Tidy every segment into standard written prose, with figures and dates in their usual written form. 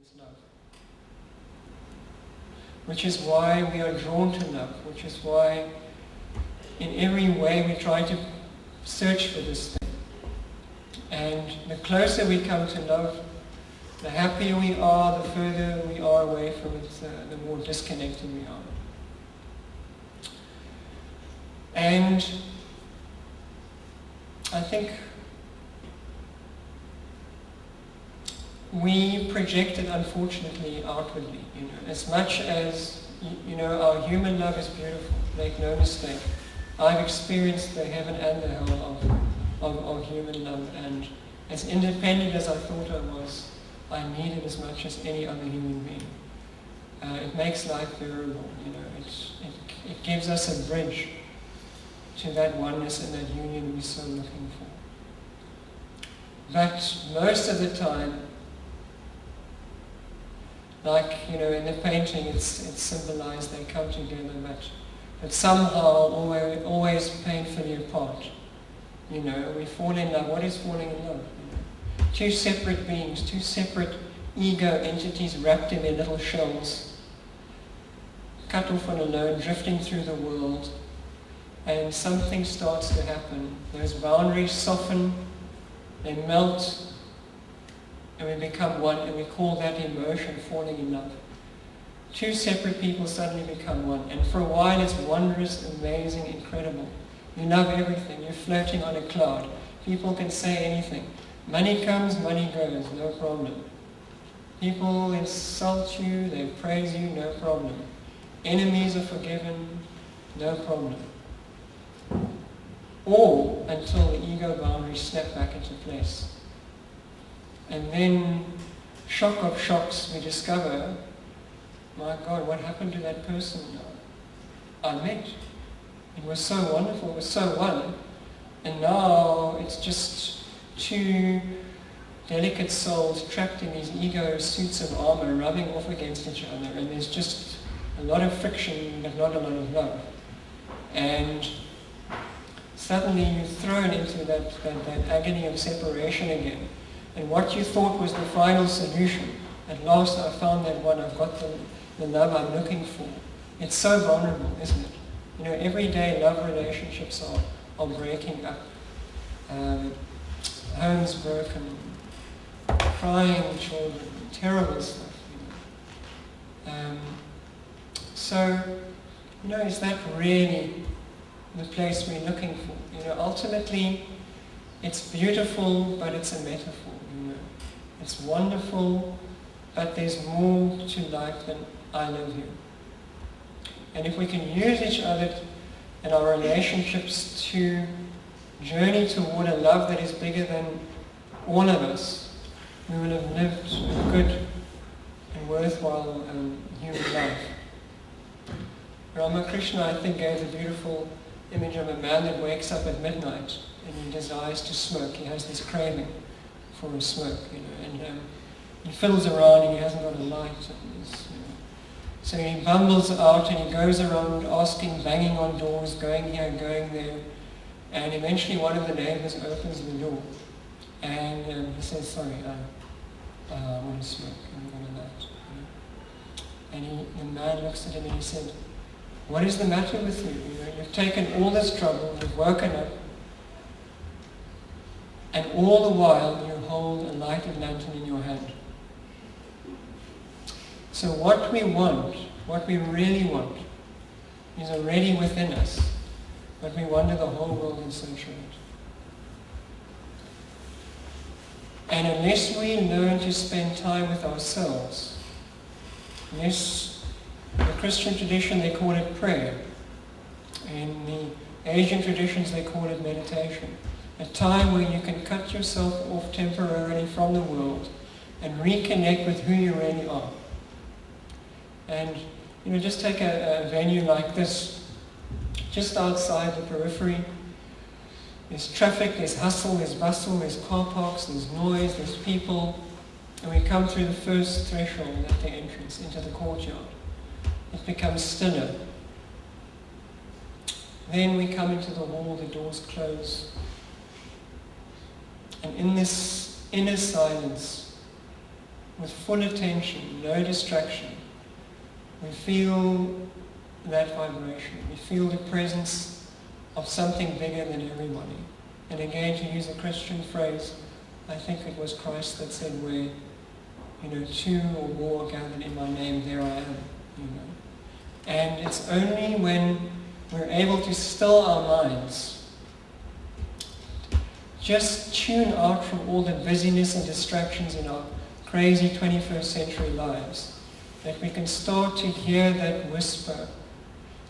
is love. Which is why we are drawn to love, which is why in every way we try to search for this thing. And the closer we come to love, the happier we are, the further we are away from it, the more disconnected we are. And I think we project it, unfortunately, outwardly. As much as our human love is beautiful, make no mistake. I've experienced the heaven and the hell of human love, and as independent as I thought I was, I need it as much as any other human being. It makes life bearable. It gives us a bridge to that oneness and that union we're so looking for. But most of the time, like in the painting, it's symbolized, they come together, but somehow always painfully apart. We fall in love. What is falling in love? Two separate beings, two separate ego entities wrapped in their little shells, cut off and alone, drifting through the world, and something starts to happen. Those boundaries soften, they melt, and we become one, and we call that emotion falling in love. Two separate people suddenly become one, and for a while it's wondrous, amazing, incredible. You love everything, you're floating on a cloud. People can say anything. Money comes, money goes, no problem. People insult you, they praise you, no problem. Enemies are forgiven, no problem. All until the ego boundaries snap back into place. And then, shock of shocks, we discover, my God, what happened to that person I met? It was so wonderful, it was so one. And now it's just two delicate souls trapped in these ego suits of armor, rubbing off against each other. And there's just a lot of friction, but not a lot of love. And suddenly you're thrown into that agony of separation again. And what you thought was the final solution, at last I found that one, I've got the love I'm looking for. It's so vulnerable, isn't it? Everyday love relationships are breaking up. Homes broken, crying children, terrible stuff. So, is that really the place we're looking for? Ultimately, it's beautiful, but it's a metaphor. It's wonderful, but there's more to life than I love you. And if we can use each other and our relationships to journey toward a love that is bigger than all of us, we will have lived a good and worthwhile human life. Ramakrishna, I think, gave a beautiful image of a man that wakes up at midnight and he desires to smoke. He has this craving for a smoke, and he fiddles around and he hasn't got a light. So he bumbles out and he goes around asking, banging on doors, going here, going there, and eventually one of the neighbors opens the door and he says, sorry, I want to smoke, and I want a light. And the man looks at him and he said, what is the matter with you? You've taken all this trouble, you've woken up, and all the while you hold a lighted lantern in your hand. So what we want, what we really want, is already within us, but we wander the whole world in search of it. And unless we learn to spend time with ourselves, unless in the Christian tradition they call it prayer, in the Asian traditions they call it meditation, a time where you can cut yourself off temporarily from the world and reconnect with who you really are. And just take a venue like this, just outside the periphery. There's traffic, there's hustle, there's bustle, there's car parks, there's noise, there's people, and we come through the first threshold at the entrance into the courtyard. It becomes stiller. Then we come into the hall, the doors close. And in this inner silence, with full attention, no distraction, we feel that vibration. We feel the presence of something bigger than everybody. And again, to use a Christian phrase, I think it was Christ that said, where, two or more are gathered in my name, there I am, And it's only when we're able to still our minds, just tune out from all the busyness and distractions in our crazy 21st century lives, that we can start to hear that whisper,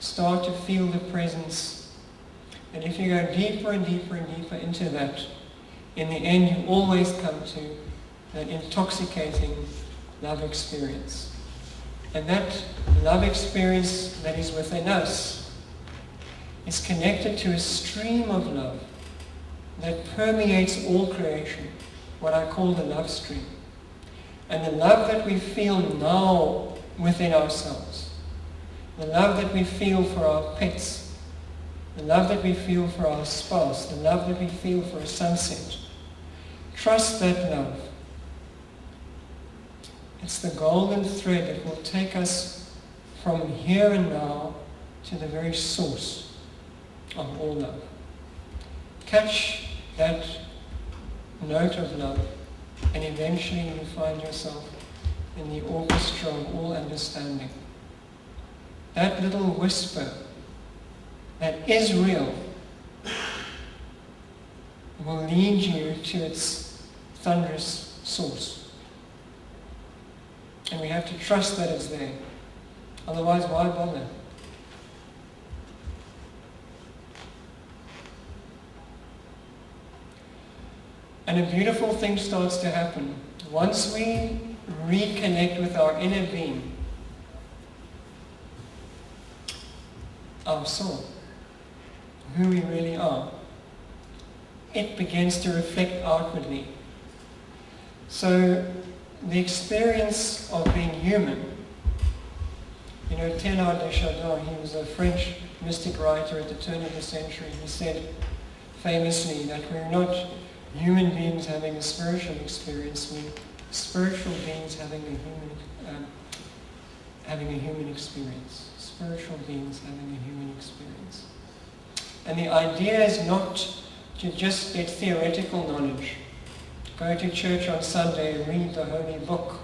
start to feel the presence. And if you go deeper and deeper and deeper into that, in the end you always come to that intoxicating love experience. And that love experience that is within us is connected to a stream of love that permeates all creation, what I call the love stream. And the love that we feel now within ourselves, the love that we feel for our pets, the love that we feel for our spouse, the love that we feel for a sunset, trust that love. It's the golden thread that will take us from here and now to the very source of all love. Catch that note of love, and eventually you find yourself in the orchestra of all understanding. That little whisper that is real will lead you to its thunderous source. And we have to trust that it's there. Otherwise, why bother? And a beautiful thing starts to happen. Once we reconnect with our inner being, our soul, who we really are, it begins to reflect outwardly. So the experience of being human, Teilhard de Chardin, he was a French mystic writer at the turn of the century. He said famously that we're not human beings having a spiritual experience, we're spiritual beings having a human experience. Spiritual beings having a human experience. And the idea is not to just get theoretical knowledge, go to church on Sunday and read the holy book,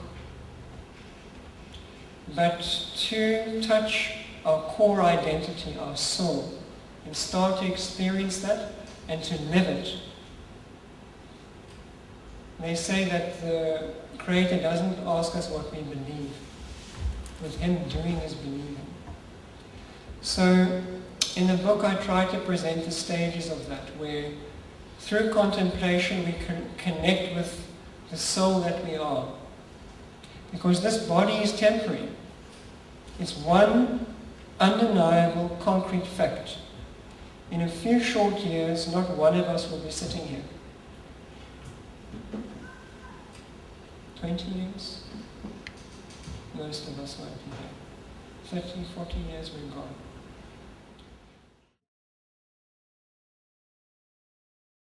but to touch our core identity, our soul, and start to experience that and to live it. They say that the Creator doesn't ask us what we believe. With Him, doing is believing. So in the book I try to present the stages of that, where through contemplation we can connect with the soul that we are. Because this body is temporary. It's one undeniable concrete fact. In a few short years, not one of us will be sitting here. 20 years? Most of us won't be here. 30, 40 years we're gone.